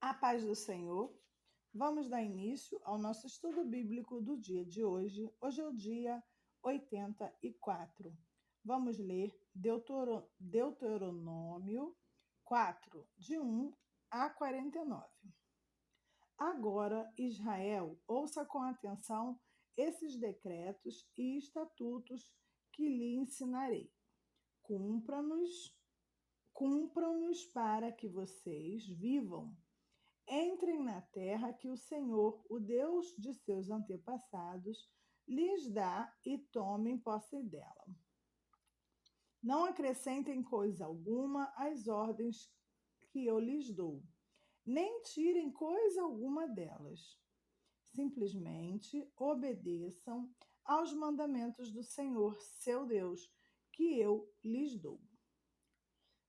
A paz do Senhor. Vamos dar início ao nosso estudo bíblico do dia de hoje. Hoje é o dia 84. Vamos ler Deuteronômio 4, de 1 a 49. Agora, Israel, ouça com atenção esses decretos e estatutos que lhe ensinarei. Cumpram-nos para que vocês vivam. Entrem na terra que o Senhor, o Deus de seus antepassados, lhes dá e tomem posse dela. Não acrescentem coisa alguma às ordens que eu lhes dou, nem tirem coisa alguma delas. Simplesmente obedeçam aos mandamentos do Senhor, seu Deus, que eu lhes dou.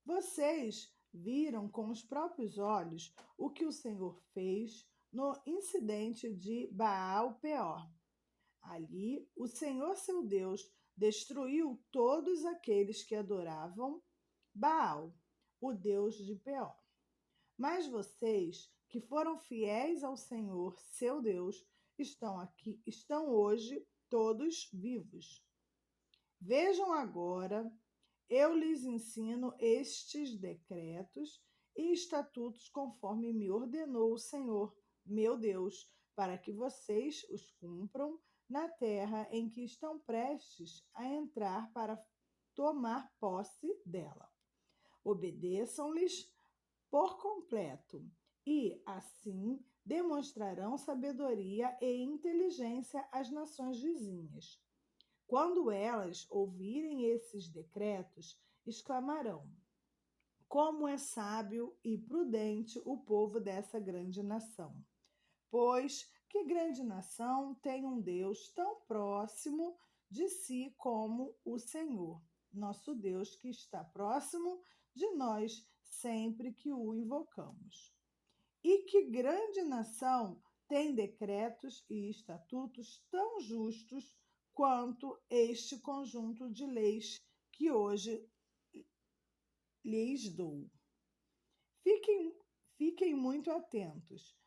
Vocês viram com os próprios olhos o que o Senhor fez no incidente de Baal-Peor. Ali, o Senhor, seu Deus, destruiu todos aqueles que adoravam Baal, o Deus de Peor. Mas vocês, que foram fiéis ao Senhor, seu Deus, estão hoje todos vivos. Vejam agora, eu lhes ensino estes decretos e estatutos conforme me ordenou o Senhor, meu Deus, para que vocês os cumpram na terra em que estão prestes a entrar para tomar posse dela. Obedeçam-lhes por completo e, assim, demonstrarão sabedoria e inteligência às nações vizinhas. Quando elas ouvirem esses decretos, exclamarão: como é sábio e prudente o povo dessa grande nação! Pois que grande nação tem um Deus tão próximo de si como o Senhor, nosso Deus, que está próximo de nós sempre que o invocamos. E que grande nação tem decretos e estatutos tão justos quanto este conjunto de leis que hoje lhes dou. Fiquem muito atentos.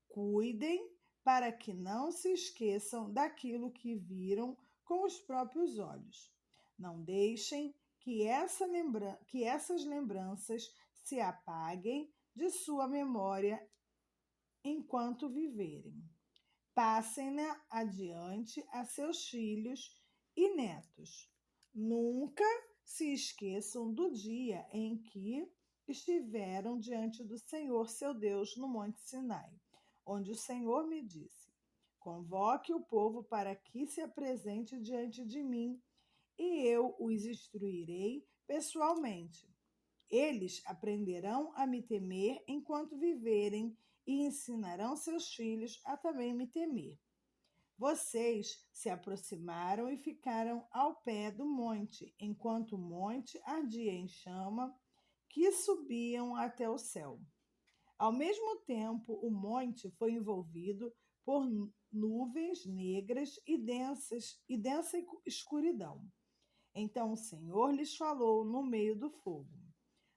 Cuidem para que não se esqueçam daquilo que viram com os próprios olhos. Não deixem que essas lembranças se apaguem de sua memória enquanto viverem. Passem-na adiante a seus filhos e netos. Nunca se esqueçam do dia em que estiveram diante do Senhor, seu Deus, no Monte Sinai, onde o Senhor me disse: convoque o povo para que se apresente diante de mim, e eu os instruirei pessoalmente. Eles aprenderão a me temer enquanto viverem e ensinarão seus filhos a também me temer. Vocês se aproximaram e ficaram ao pé do monte, enquanto o monte ardia em chama, que subiam até o céu. Ao mesmo tempo, o monte foi envolvido por nuvens negras e densa escuridão. Então o Senhor lhes falou no meio do fogo.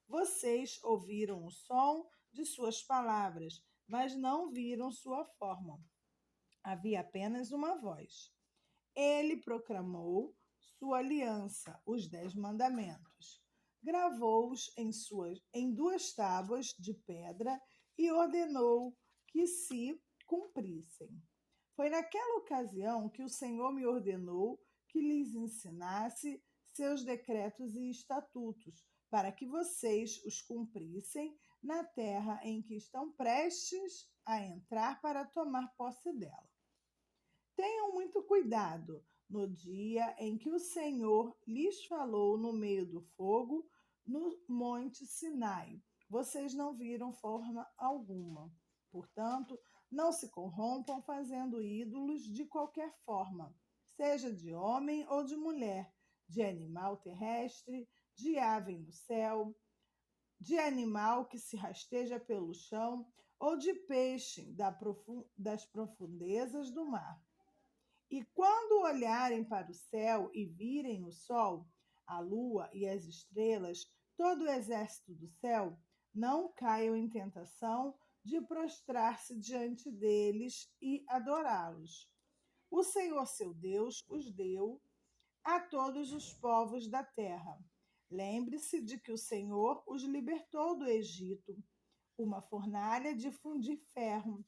Vocês ouviram o som de suas palavras, mas não viram sua forma. Havia apenas uma voz. Ele proclamou sua aliança, os 10 mandamentos. Gravou-os em 2 tábuas de pedra e ordenou que se cumprissem. Foi naquela ocasião que o Senhor me ordenou que lhes ensinasse seus decretos e estatutos, para que vocês os cumprissem na terra em que estão prestes a entrar para tomar posse dela. Tenham muito cuidado no dia em que o Senhor lhes falou no meio do fogo, no Monte Sinai. Vocês não viram forma alguma. Portanto, não se corrompam fazendo ídolos de qualquer forma, seja de homem ou de mulher, de animal terrestre, de ave no céu, de animal que se rasteja pelo chão ou de peixe das profundezas do mar. E quando olharem para o céu e virem o sol, a lua e as estrelas, todo o exército do céu, não caiam em tentação de prostrar-se diante deles e adorá-los. O Senhor seu Deus os deu a todos os povos da terra. Lembre-se de que o Senhor os libertou do Egito, uma fornalha de fundir ferro,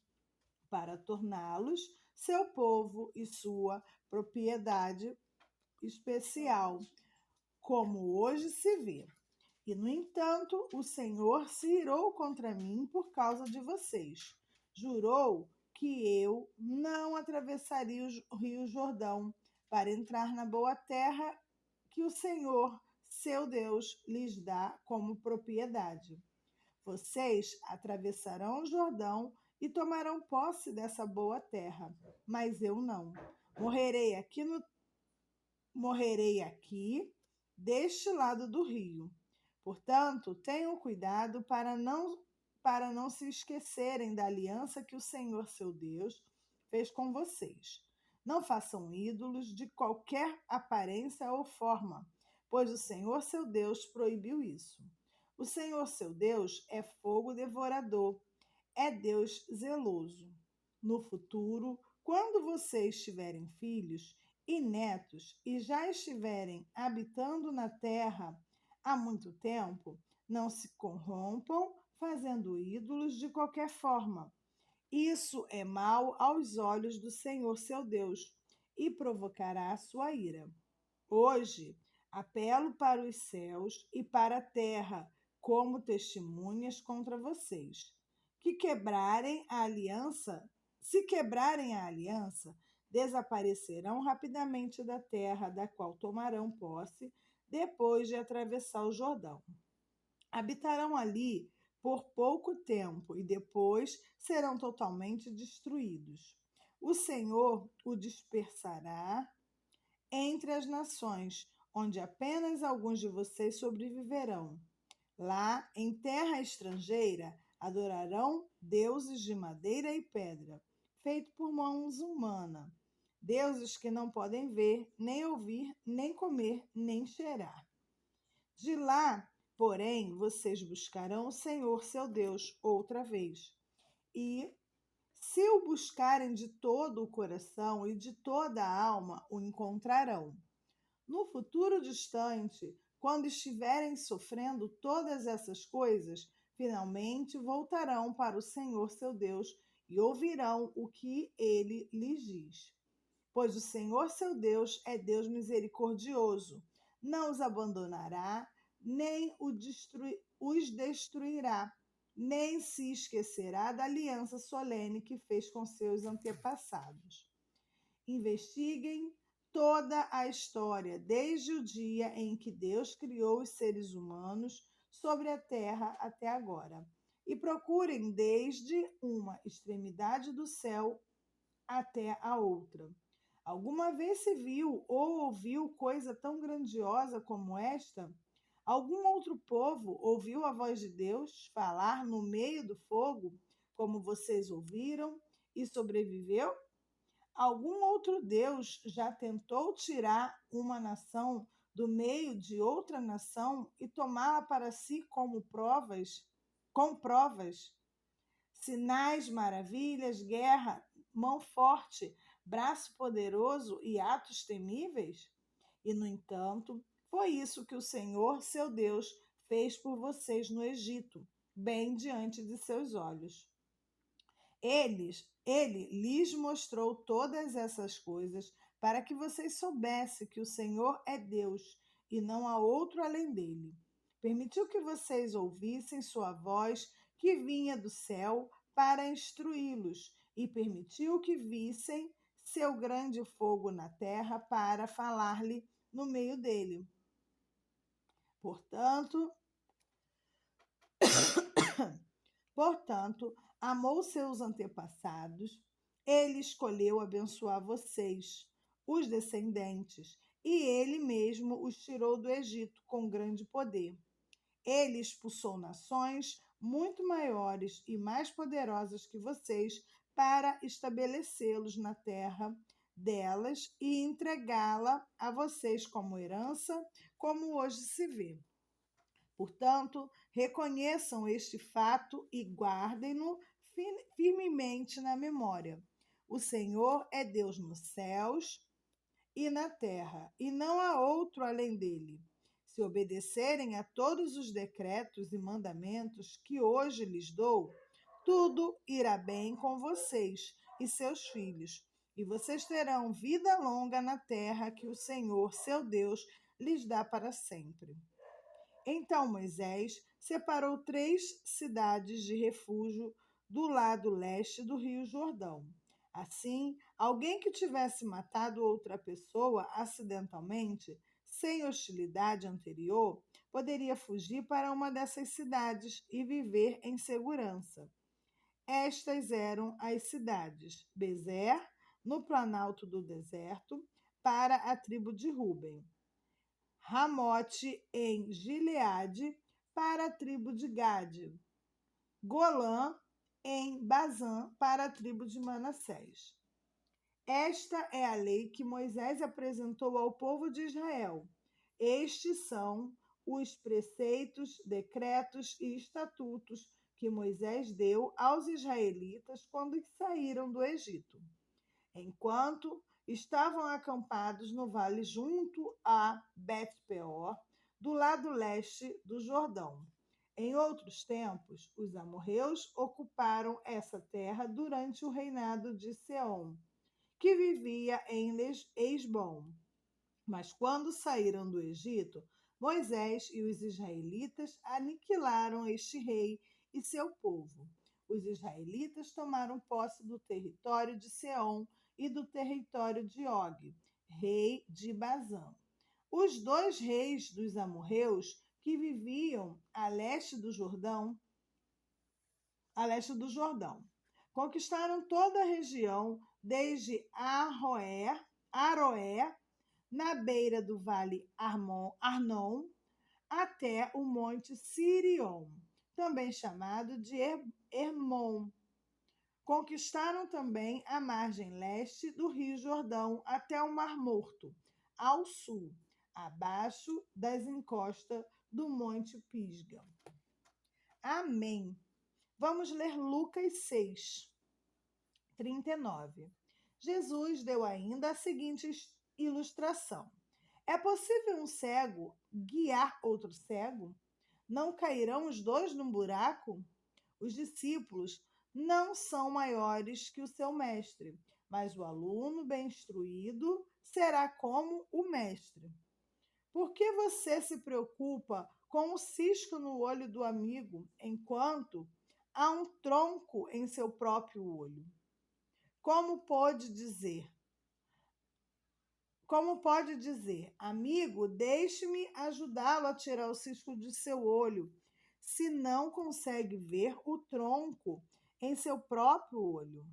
para torná-los seu povo e sua propriedade especial, como hoje se vê. E, no entanto, o Senhor se irou contra mim por causa de vocês. Jurou que eu não atravessaria o rio Jordão para entrar na boa terra que o Senhor, seu Deus, lhes dá como propriedade. Vocês atravessarão o Jordão e tomarão posse dessa boa terra, mas eu não. Morrerei aqui deste lado do rio. Portanto, tenham cuidado para não se esquecerem da aliança que o Senhor, seu Deus, fez com vocês. Não façam ídolos de qualquer aparência ou forma, pois o Senhor, seu Deus, proibiu isso. O Senhor, seu Deus, é fogo devorador, é Deus zeloso. No futuro, quando vocês tiverem filhos e netos e já estiverem habitando na terra há muito tempo, não se corrompam fazendo ídolos de qualquer forma. Isso é mal aos olhos do Senhor, seu Deus, e provocará a sua ira. Hoje, apelo para os céus e para a terra como testemunhas contra vocês, que quebrarem a aliança, se quebrarem a aliança, desaparecerão rapidamente da terra da qual tomarão posse depois de atravessar o Jordão. Habitarão ali por pouco tempo e depois serão totalmente destruídos. O Senhor o dispersará entre as nações, onde apenas alguns de vocês sobreviverão. Lá, em terra estrangeira, adorarão deuses de madeira e pedra, feitos por mãos humanas, deuses que não podem ver, nem ouvir, nem comer, nem cheirar. De lá, porém, vocês buscarão o Senhor, seu Deus, outra vez. E, se o buscarem de todo o coração e de toda a alma, o encontrarão. No futuro distante, quando estiverem sofrendo todas essas coisas, finalmente voltarão para o Senhor, seu Deus, e ouvirão o que ele lhes diz. Pois o Senhor, seu Deus, é Deus misericordioso, não os abandonará, nem os destruirá, nem se esquecerá da aliança solene que fez com seus antepassados. Investiguem toda a história, desde o dia em que Deus criou os seres humanos sobre a terra até agora, e procurem desde uma extremidade do céu até a outra. Alguma vez se viu ou ouviu coisa tão grandiosa como esta? Algum outro povo ouviu a voz de Deus falar no meio do fogo, como vocês ouviram, e sobreviveu? Algum outro Deus já tentou tirar uma nação do meio de outra nação e tomá-la para si como com provas, sinais, maravilhas, guerra, mão forte, braço poderoso e atos temíveis? E, no entanto, foi isso que o Senhor, seu Deus, fez por vocês no Egito, bem diante de seus olhos. Ele lhes mostrou todas essas coisas para que vocês soubessem que o Senhor é Deus e não há outro além dele. Permitiu que vocês ouvissem sua voz que vinha do céu para instruí-los e permitiu que vissem seu grande fogo na terra para falar-lhe no meio dele. Portanto, amou seus antepassados, ele escolheu abençoar vocês, os descendentes, e ele mesmo os tirou do Egito com grande poder. Ele expulsou nações muito maiores e mais poderosas que vocês para estabelecê-los na terra delas e entregá-la a vocês como herança, como hoje se vê. Portanto, reconheçam este fato e guardem-no firmemente na memória. O Senhor é Deus nos céus e na terra, e não há outro além dele. Se obedecerem a todos os decretos e mandamentos que hoje lhes dou, tudo irá bem com vocês e seus filhos, e vocês terão vida longa na terra que o Senhor, seu Deus, lhes dá para sempre. Então Moisés separou 3 cidades de refúgio do lado leste do Rio Jordão. Assim, alguém que tivesse matado outra pessoa acidentalmente, sem hostilidade anterior, poderia fugir para uma dessas cidades e viver em segurança. Estas eram as cidades: Bezer, no planalto do deserto, para a tribo de Ruben; Ramote, em Gileade, para a tribo de Gade; Golã, em Bazã, para a tribo de Manassés. Esta é a lei que Moisés apresentou ao povo de Israel. Estes são os preceitos, decretos e estatutos que Moisés deu aos israelitas quando saíram do Egito, enquanto estavam acampados no vale junto a Bet-peor, do lado leste do Jordão. Em outros tempos, os amorreus ocuparam essa terra durante o reinado de Seom, que vivia em Esbom. Mas quando saíram do Egito, Moisés e os israelitas aniquilaram este rei e seu povo. Os israelitas tomaram posse do território de Seom e do território de Og, rei de Bazã. Os 2 reis dos amorreus que viviam a leste do Jordão, conquistaram toda a região desde Aroé, na beira do vale Arnon, até o monte Sirion, também chamado de Hermon. Conquistaram também a margem leste do Rio Jordão até o Mar Morto, ao sul, abaixo das encostas do Monte Pisga. Amém. Vamos ler Lucas 6, 39. Jesus deu ainda a seguinte ilustração: é possível um cego guiar outro cego? Não cairão os 2 num buraco? Os discípulos não são maiores que o seu mestre, mas o aluno bem instruído será como o mestre. Por que você se preocupa com o cisco no olho do amigo, enquanto há um tronco em seu próprio olho? Como pode dizer, amigo, deixe-me ajudá-lo a tirar o cisco de seu olho, se não consegue ver o tronco em seu próprio olho?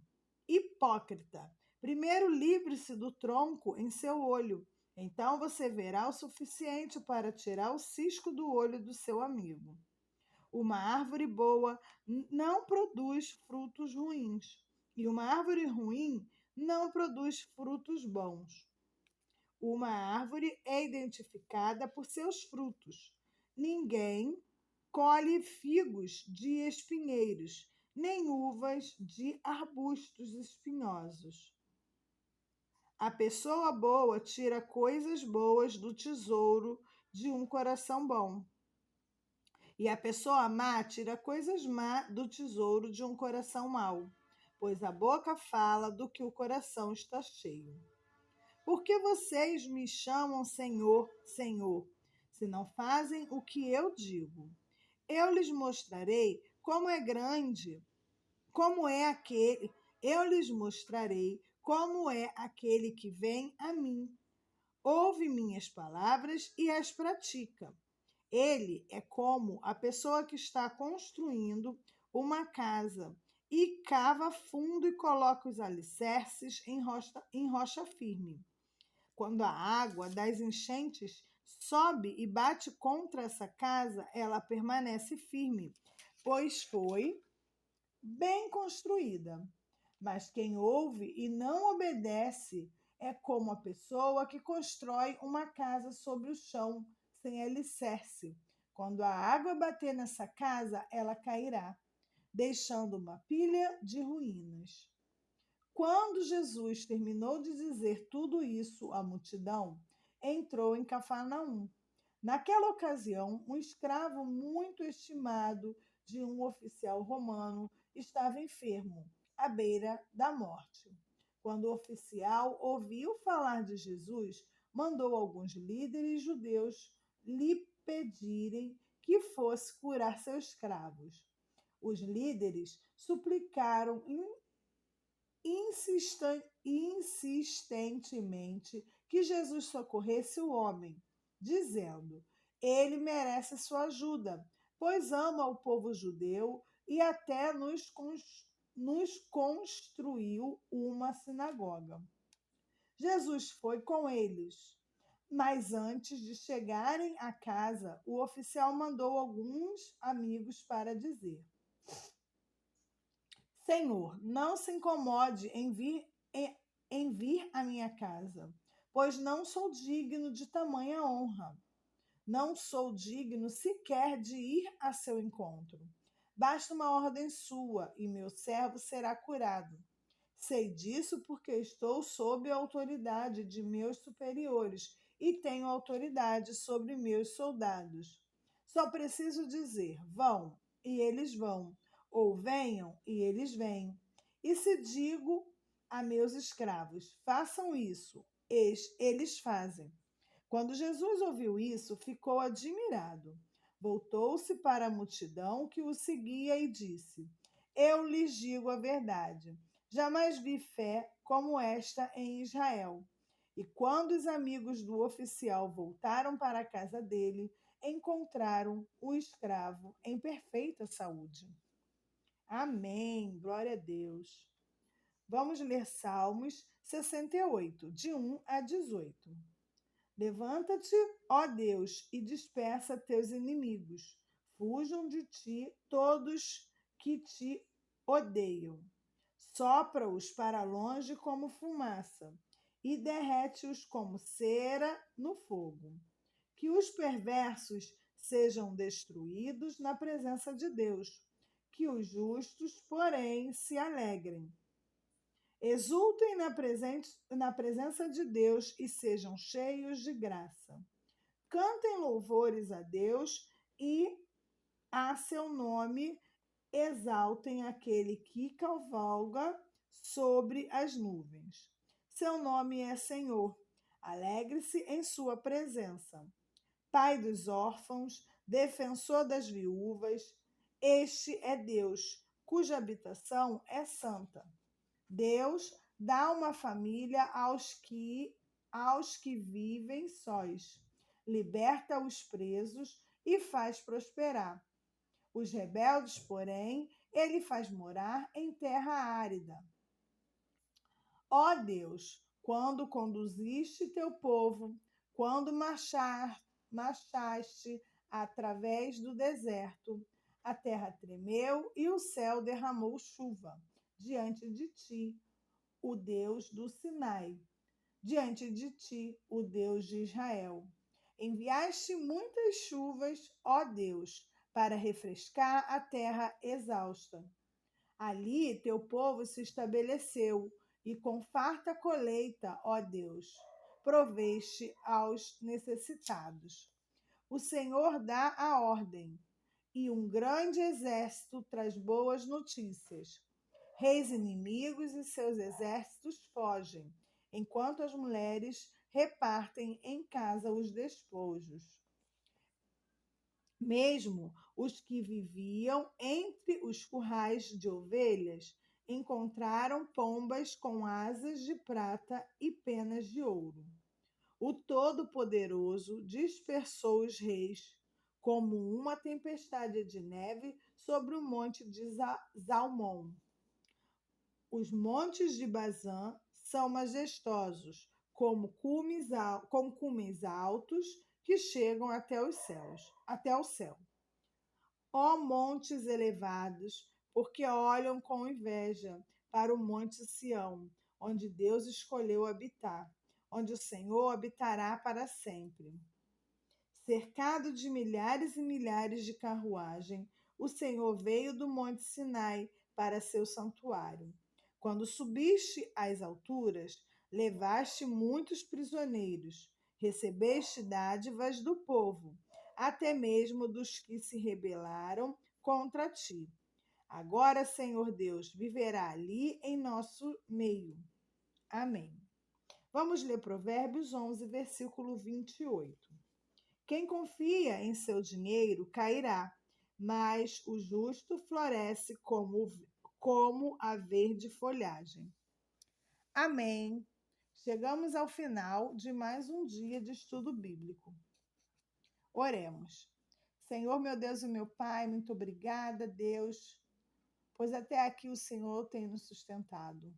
Hipócrita, primeiro livre-se do tronco em seu olho, então você verá o suficiente para tirar o cisco do olho do seu amigo. Uma árvore boa não produz frutos ruins, e uma árvore ruim não produz frutos bons. Uma árvore é identificada por seus frutos. Ninguém colhe figos de espinheiros, nem uvas de arbustos espinhosos. A pessoa boa tira coisas boas do tesouro de um coração bom, e a pessoa má tira coisas má do tesouro de um coração mau, pois a boca fala do que o coração está cheio. Por que vocês me chamam Senhor, Senhor, se não fazem o que eu digo? Eu lhes mostrarei como é aquele que vem a mim. Ouve minhas palavras e as pratica. Ele é como a pessoa que está construindo uma casa e cava fundo e coloca os alicerces em rocha firme. Quando a água das enchentes sobe e bate contra essa casa, ela permanece firme, pois foi bem construída. Mas quem ouve e não obedece é como a pessoa que constrói uma casa sobre o chão, sem alicerce. Quando a água bater nessa casa, ela cairá, deixando uma pilha de ruínas. Quando Jesus terminou de dizer tudo isso à multidão, entrou em Cafarnaum. Naquela ocasião, um escravo muito estimado de um oficial romano estava enfermo, à beira da morte. Quando o oficial ouviu falar de Jesus, mandou alguns líderes judeus lhe pedirem que fosse curar seus escravos. Os líderes suplicaram insistentemente que Jesus socorresse o homem, dizendo: Ele merece sua ajuda, pois ama o povo judeu e até nos construiu uma sinagoga. Jesus foi com eles. Mas antes de chegarem à casa, o oficial mandou alguns amigos para dizer: Senhor, não se incomode em vir à minha casa, pois não sou digno de tamanha honra. Não sou digno sequer de ir a seu encontro. Basta uma ordem sua e meu servo será curado. Sei disso porque estou sob a autoridade de meus superiores e tenho autoridade sobre meus soldados. Só preciso dizer: vão, e eles vão, ou venham, e eles vêm. E se digo a meus escravos: façam isso, eles fazem. Quando Jesus ouviu isso, ficou admirado. Voltou-se para a multidão que o seguia e disse: Eu lhes digo a verdade. Jamais vi fé como esta em Israel. E quando os amigos do oficial voltaram para a casa dele, encontraram o escravo em perfeita saúde. Amém. Glória a Deus. Vamos ler Salmos 68, de 1 a 18. Levanta-te, ó Deus, e dispersa teus inimigos. Fujam de ti todos que te odeiam. Sopra-os para longe como fumaça e derrete-os como cera no fogo. Que os perversos sejam destruídos na presença de Deus, que os justos, porém, se alegrem. Exultem na presença de Deus e sejam cheios de graça. Cantem louvores a Deus e a seu nome exaltem aquele que cavalga sobre as nuvens. Seu nome é Senhor. Alegre-se em sua presença. Pai dos órfãos, defensor das viúvas, este é Deus, cuja habitação é santa. Deus dá uma família aos que vivem sós, liberta os presos e faz prosperar. Os rebeldes, porém, ele faz morar em terra árida. Ó Deus, quando conduziste teu povo, quando marchaste através do deserto, a terra tremeu e o céu derramou chuva diante de ti, o Deus do Sinai, diante de ti, o Deus de Israel. Enviaste muitas chuvas, ó Deus, para refrescar a terra exausta. Ali teu povo se estabeleceu, e com farta colheita, ó Deus, proveste aos necessitados. O Senhor dá a ordem, e um grande exército traz boas notícias. Reis inimigos e seus exércitos fogem, enquanto as mulheres repartem em casa os despojos. Mesmo os que viviam entre os currais de ovelhas encontraram pombas com asas de prata e penas de ouro. O Todo-Poderoso dispersou os reis como uma tempestade de neve sobre o monte de Zalmon. Os montes de Bazã são majestosos, como cumes altos que chegam até os céus, até o céu. Ó montes elevados, porque olham com inveja para o monte Sião, onde Deus escolheu habitar, onde o Senhor habitará para sempre. Cercado de milhares e milhares de carruagem, o Senhor veio do monte Sinai para seu santuário. Quando subiste às alturas, levaste muitos prisioneiros, recebeste dádivas do povo, até mesmo dos que se rebelaram contra ti. Agora, Senhor Deus, viverá ali em nosso meio. Amém. Vamos ler Provérbios 11, versículo 28. Quem confia em seu dinheiro cairá, mas o justo floresce como a verde folhagem. Amém. Chegamos ao final de mais um dia de estudo bíblico. Oremos. Senhor, meu Deus e meu Pai, muito obrigada, Deus, pois até aqui o Senhor tem nos sustentado.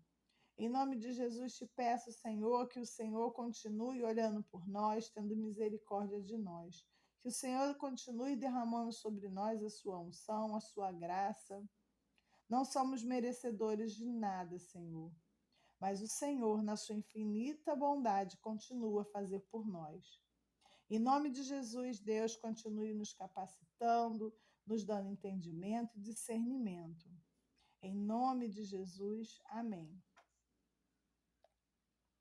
Em nome de Jesus te peço, Senhor, que o Senhor continue olhando por nós, tendo misericórdia de nós. Que o Senhor continue derramando sobre nós a sua unção, a sua graça. Não somos merecedores de nada, Senhor, mas o Senhor, na sua infinita bondade, continua a fazer por nós. Em nome de Jesus, Deus, continue nos capacitando, nos dando entendimento e discernimento. Em nome de Jesus, amém.